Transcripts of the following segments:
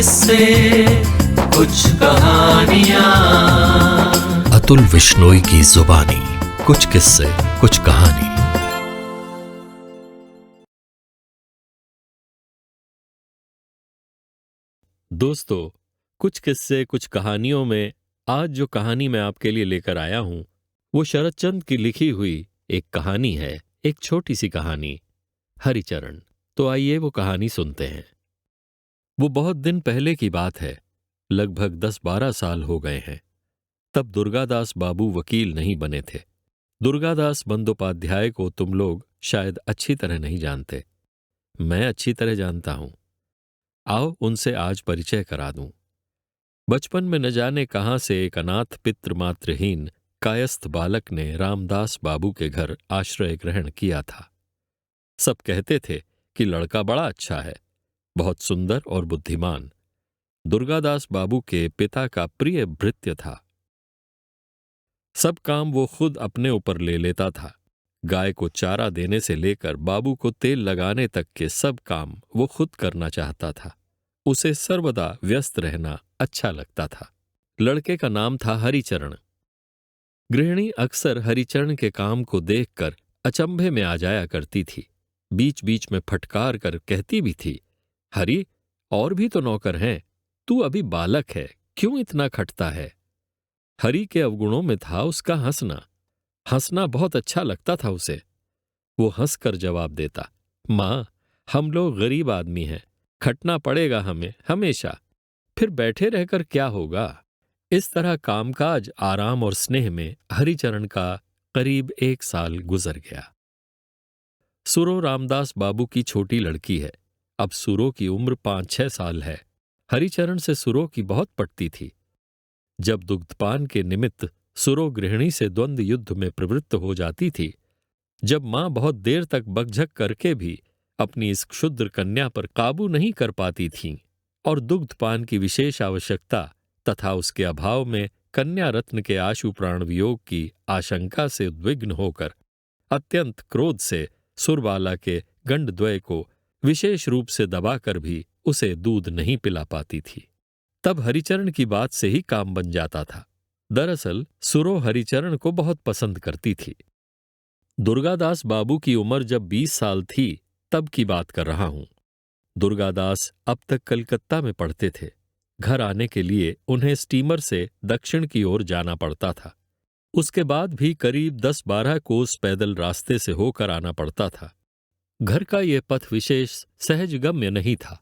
किस्से कुछ कहानियां। अतुल विश्नोई की जुबानी, कुछ किस्से कुछ कहानी। दोस्तों, कुछ किस्से कुछ कहानियों में आज जो कहानी मैं आपके लिए लेकर आया हूं, वो शरदचंद्र की लिखी हुई एक कहानी है, एक छोटी सी कहानी, हरिचरण। तो आइए वो कहानी सुनते हैं। वो बहुत दिन पहले की बात है, लगभग 10-12 साल हो गए हैं। तब दुर्गादास बाबू वकील नहीं बने थे। दुर्गादास बंदोपाध्याय को तुम लोग शायद अच्छी तरह नहीं जानते। मैं अच्छी तरह जानता हूं। आओ उनसे आज परिचय करा दूं। बचपन में न जाने कहां से एक अनाथ पितृ मातृहीन कायस्थ बालक ने रामदास बाबू के घर आश्रय ग्रहण किया था। सब कहते थे कि लड़का बड़ा अच्छा है, बहुत सुंदर और बुद्धिमान। दुर्गादास बाबू के पिता का प्रिय भृत्य था। सब काम वो खुद अपने ऊपर ले लेता था। गाय को चारा देने से लेकर बाबू को तेल लगाने तक के सब काम वो खुद करना चाहता था। उसे सर्वदा व्यस्त रहना अच्छा लगता था। लड़के का नाम था हरिचरण। गृहिणी अक्सर हरिचरण के काम को देखकर अचंभे में आ जाया करती थी। बीच बीच में फटकार कर कहती भी थी, हरि, और भी तो नौकर हैं, तू अभी बालक है, क्यों इतना खटता है। हरि के अवगुणों में था उसका हंसना। हंसना बहुत अच्छा लगता था उसे। वो हंसकर जवाब देता, माँ, हम लोग गरीब आदमी हैं, खटना पड़ेगा हमें हमेशा, फिर बैठे रहकर क्या होगा। इस तरह कामकाज, आराम और स्नेह में हरिचरण का करीब 1 साल गुजर गया। सुरो रामदास बाबू की छोटी लड़की है। अब सुरो की उम्र 5-6 साल है। हरिचरण से सुरो की बहुत पटती थी। जब दुग्धपान के निमित्त सुरो गृहिणी से द्वंद्व युद्ध में प्रवृत्त हो जाती थी, जब मां बहुत देर तक बकझक करके भी अपनी इस क्षुद्र कन्या पर काबू नहीं कर पाती थीं, और दुग्धपान की विशेष आवश्यकता तथा उसके अभाव में कन्या रत्न के आशु प्राण वियोग की आशंका से उद्विग्न होकर अत्यंत क्रोध से सुरबाला के गंडद्वय को विशेष रूप से दबाकर भी उसे दूध नहीं पिला पाती थी। तब हरिचरण की बात से ही काम बन जाता था। दरअसल सुरो हरिचरण को बहुत पसंद करती थी। दुर्गादास बाबू की उम्र जब 20 साल थी, तब की बात कर रहा हूं। दुर्गादास अब तक कलकत्ता में पढ़ते थे। घर आने के लिए उन्हें स्टीमर से दक्षिण की ओर जाना पड़ता था। उसके बाद भी करीब 10-12 कोस पैदल रास्ते से होकर आना पड़ता था। घर का ये पथ विशेष सहजगम्य नहीं था।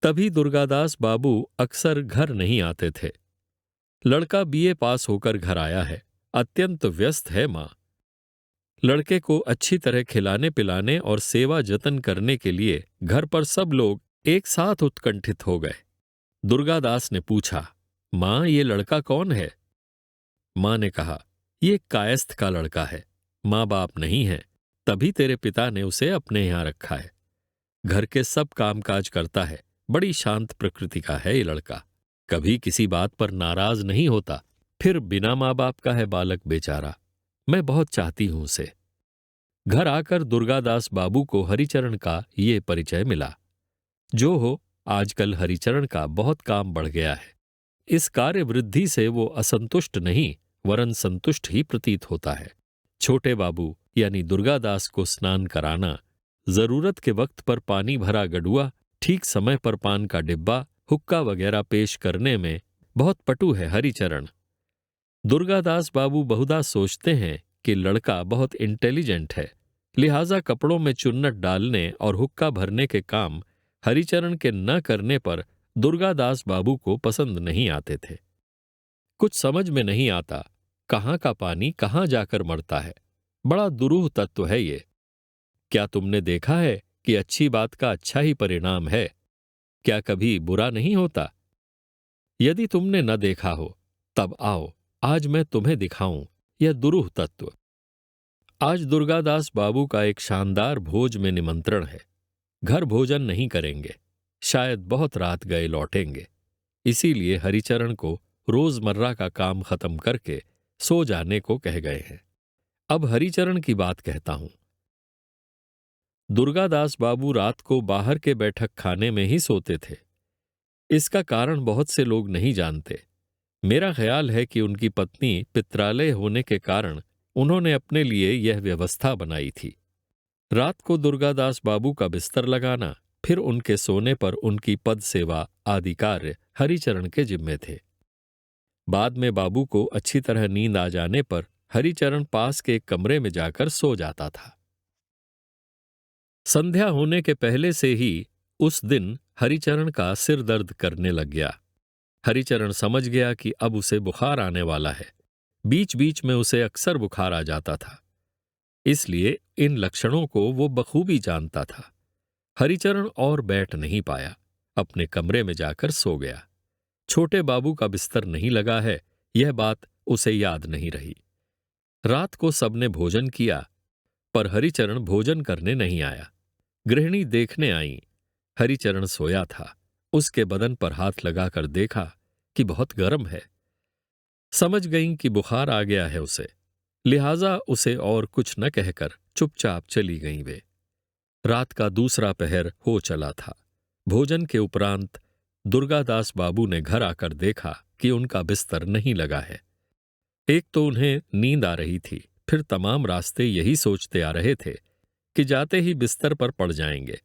तभी दुर्गादास बाबू अक्सर घर नहीं आते थे। लड़का बीए पास होकर घर आया है, अत्यंत व्यस्त है मां। लड़के को अच्छी तरह खिलाने पिलाने और सेवा जतन करने के लिए घर पर सब लोग एक साथ उत्कंठित हो गए। दुर्गादास ने पूछा, मां, ये लड़का कौन है? मां ने कहा, ये कायस्थ का लड़का है, मां बाप नहीं है, तभी तेरे पिता ने उसे अपने यहां रखा है। घर के सब कामकाज करता है, बड़ी शांत प्रकृति का है ये लड़का, कभी किसी बात पर नाराज नहीं होता। फिर बिना मां बाप का है बालक बेचारा। मैं बहुत चाहती हूं उसे। घर आकर दुर्गादास बाबू को हरिचरण का ये परिचय मिला। जो हो, आजकल हरिचरण का बहुत काम बढ़ गया है। इस कार्य वृद्धि से वो असंतुष्ट नहीं, वरन संतुष्ट ही प्रतीत होता है। छोटे बाबू यानी दुर्गादास को स्नान कराना, जरूरत के वक्त पर पानी भरा गडुआ, ठीक समय पर पान का डिब्बा, हुक्का वगैरह पेश करने में बहुत पटु है हरिचरण। दुर्गादास बाबू बहुधा सोचते हैं कि लड़का बहुत इंटेलिजेंट है, लिहाजा कपड़ों में चुन्नट डालने और हुक्का भरने के काम हरिचरण के न करने पर दुर्गादास बाबू को पसंद नहीं आते थे। कुछ समझ में नहीं आता, कहाँ का पानी कहाँ जाकर मरता है। बड़ा दुरूह तत्व है ये। क्या तुमने देखा है कि अच्छी बात का अच्छा ही परिणाम है? क्या कभी बुरा नहीं होता? यदि तुमने न देखा हो, तब आओ, आज मैं तुम्हें दिखाऊं यह दुरूह तत्व। आज दुर्गादास बाबू का एक शानदार भोज में निमंत्रण है। घर भोजन नहीं करेंगे, शायद बहुत रात गए लौटेंगे। इसीलिए हरिचरण को रोजमर्रा का काम खत्म करके सो जाने को कह गए हैं। अब हरिचरण की बात कहता हूं। दुर्गादास बाबू रात को बाहर के बैठक खाने में ही सोते थे। इसका कारण बहुत से लोग नहीं जानते। मेरा ख्याल है कि उनकी पत्नी पित्रालय होने के कारण उन्होंने अपने लिए यह व्यवस्था बनाई थी। रात को दुर्गादास बाबू का बिस्तर लगाना, फिर उनके सोने पर उनकी पद सेवा आदि कार्य हरिचरण के जिम्मे थे। बाद में बाबू को अच्छी तरह नींद आ जाने पर हरिचरण पास के एक कमरे में जाकर सो जाता था। संध्या होने के पहले से ही उस दिन हरिचरण का सिर दर्द करने लग गया। हरिचरण समझ गया कि अब उसे बुखार आने वाला है। बीच बीच में उसे अक्सर बुखार आ जाता था, इसलिए इन लक्षणों को वो बखूबी जानता था। हरिचरण और बैठ नहीं पाया, अपने कमरे में जाकर सो गया। छोटे बाबू का बिस्तर नहीं लगा है, यह बात उसे याद नहीं रही। रात को सबने भोजन किया, पर हरिचरण भोजन करने नहीं आया। गृहिणी देखने आई। हरिचरण सोया था। उसके बदन पर हाथ लगाकर देखा कि बहुत गर्म है। समझ गईं कि बुखार आ गया है उसे, लिहाजा उसे और कुछ न कहकर चुपचाप चली गईं वे। रात का दूसरा पहर हो चला था। भोजन के उपरांत दुर्गादास बाबू ने घर आकर देखा कि उनका बिस्तर नहीं लगा है। एक तो उन्हें नींद आ रही थी, फिर तमाम रास्ते यही सोचते आ रहे थे कि जाते ही बिस्तर पर पड़ जाएंगे।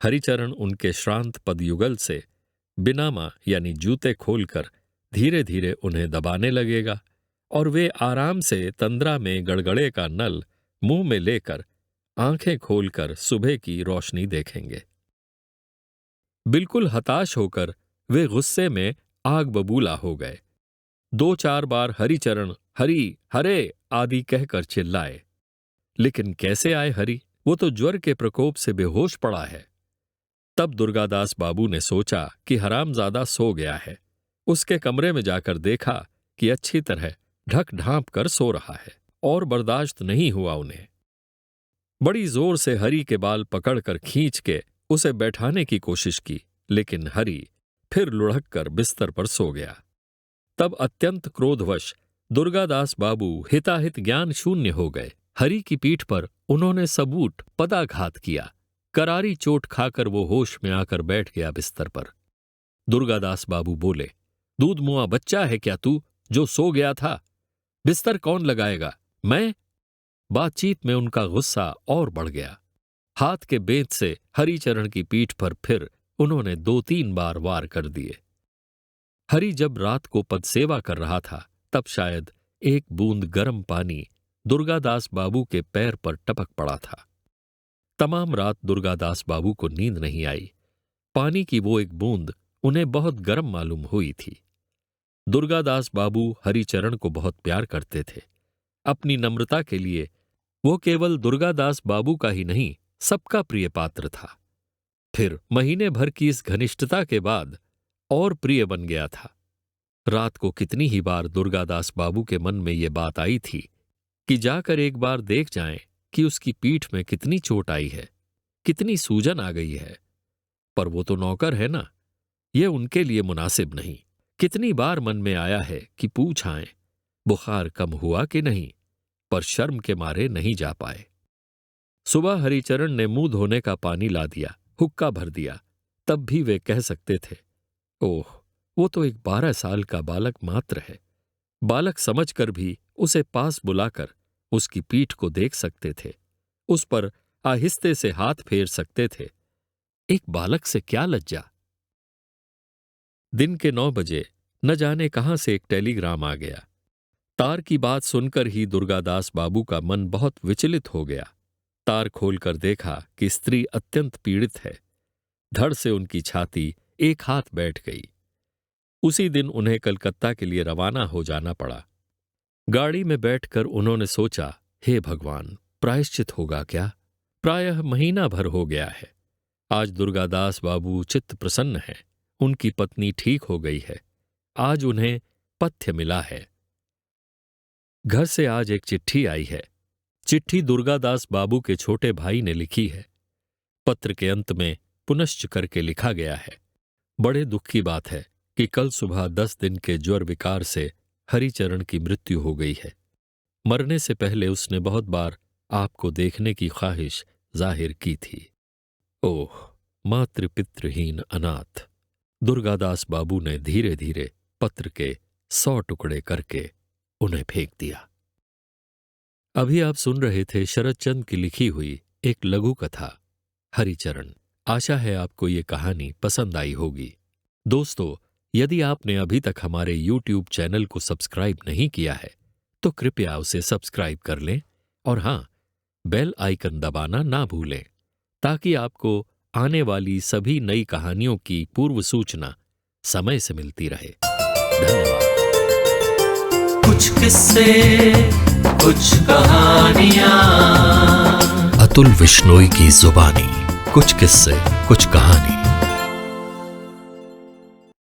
हरिचरण उनके श्रांत पदयुगल से बिनामा यानी जूते खोलकर धीरे धीरे उन्हें दबाने लगेगा और वे आराम से तंद्रा में गड़गड़े का नल मुंह में लेकर आंखें खोलकर सुबह की रोशनी देखेंगे। बिल्कुल हताश होकर वे गुस्से में आग बबूला हो गए। 2-4 बार हरिचरण हरि हरे आदि कहकर चिल्लाए, लेकिन कैसे आए हरि? वो तो ज्वर के प्रकोप से बेहोश पड़ा है। तब दुर्गादास बाबू ने सोचा कि हरामजादा सो गया है। उसके कमरे में जाकर देखा कि अच्छी तरह ढक ढांप कर सो रहा है और बर्दाश्त नहीं हुआ उन्हें। बड़ी जोर से हरि के बाल पकड़कर खींच के उसे बैठाने की कोशिश की, लेकिन हरि फिर लुढ़क कर बिस्तर पर सो गया। तब अत्यंत क्रोधवश दुर्गादास बाबू हिताहित ज्ञान शून्य हो गए। हरि की पीठ पर उन्होंने सबूत पदाघात किया। करारी चोट खाकर वो होश में आकर बैठ गया बिस्तर पर। दुर्गादास बाबू बोले, दूध मुआ बच्चा है क्या तू जो सो गया था? बिस्तर कौन लगाएगा? मैं? बातचीत में उनका गुस्सा और बढ़ गया। हाथ के बेंत से हरिचरण की पीठ पर फिर उन्होंने 2-3 बार वार कर दिए। हरि जब रात को पदसेवा कर रहा था, तब शायद एक बूंद गर्म पानी दुर्गादास बाबू के पैर पर टपक पड़ा था। तमाम रात दुर्गादास बाबू को नींद नहीं आई। पानी की वो एक बूंद उन्हें बहुत गर्म मालूम हुई थी। दुर्गादास बाबू हरिचरण को बहुत प्यार करते थे। अपनी नम्रता के लिए वो केवल दुर्गादास बाबू का ही नहीं, सबका प्रिय पात्र था। फिर महीने भर की इस घनिष्ठता के बाद और प्रिय बन गया था। रात को कितनी ही बार दुर्गादास बाबू के मन में ये बात आई थी कि जाकर एक बार देख जाएं कि उसकी पीठ में कितनी चोट आई है, कितनी सूजन आ गई है। पर वो तो नौकर है ना, ये उनके लिए मुनासिब नहीं। कितनी बार मन में आया है कि पूछ आएं बुखार कम हुआ कि नहीं, पर शर्म के मारे नहीं जा पाए। सुबह हरिचरण ने मुंह धोने का पानी ला दिया, हुक्का भर दिया। तब भी वे कह सकते थे, ओह, वो तो एक 12 साल का बालक मात्र है। बालक समझकर भी उसे पास बुलाकर उसकी पीठ को देख सकते थे, उस पर आहिस्ते से हाथ फेर सकते थे। एक बालक से क्या लज्जा। दिन के 9 बजे न जाने कहां से एक टेलीग्राम आ गया। तार की बात सुनकर ही दुर्गादास बाबू का मन बहुत विचलित हो गया। तार खोलकर देखा कि स्त्री अत्यंत पीड़ित है। धड़ से उनकी छाती एक हाथ बैठ गई। उसी दिन उन्हें कलकत्ता के लिए रवाना हो जाना पड़ा। गाड़ी में बैठकर उन्होंने सोचा, हे भगवान, प्रायश्चित होगा क्या? प्रायः महीना भर हो गया है। आज दुर्गादास बाबू चित्त प्रसन्न है, उनकी पत्नी ठीक हो गई है। आज उन्हें पथ्य मिला है। घर से आज एक चिट्ठी आई है। चिट्ठी दुर्गादास बाबू के छोटे भाई ने लिखी है। पत्र के अंत में पुनश्च करके लिखा गया है, बड़े दुख की बात है कि कल सुबह 10 दिन के ज्वर विकार से हरिचरण की मृत्यु हो गई है। मरने से पहले उसने बहुत बार आपको देखने की ख्वाहिश जाहिर की थी। ओह, मातृपितृहीन अनाथ, दुर्गादास बाबू ने धीरे धीरे पत्र के 100 टुकड़े करके उन्हें फेंक दिया। अभी आप सुन रहे थे शरदचंद्र की लिखी हुई एक लघु कथा हरिचरण। आशा है आपको ये कहानी पसंद आई होगी। दोस्तों, यदि आपने अभी तक हमारे YouTube चैनल को सब्सक्राइब नहीं किया है तो कृपया उसे सब्सक्राइब कर लें और हाँ, बेल आइकन दबाना ना भूलें ताकि आपको आने वाली सभी नई कहानियों की पूर्व सूचना समय से मिलती रहे। धन्यवाद। कुछ किस्से कुछ कहानियां, अतुल विश्नोई की जुबानी। कुछ किस्से कुछ कहानी।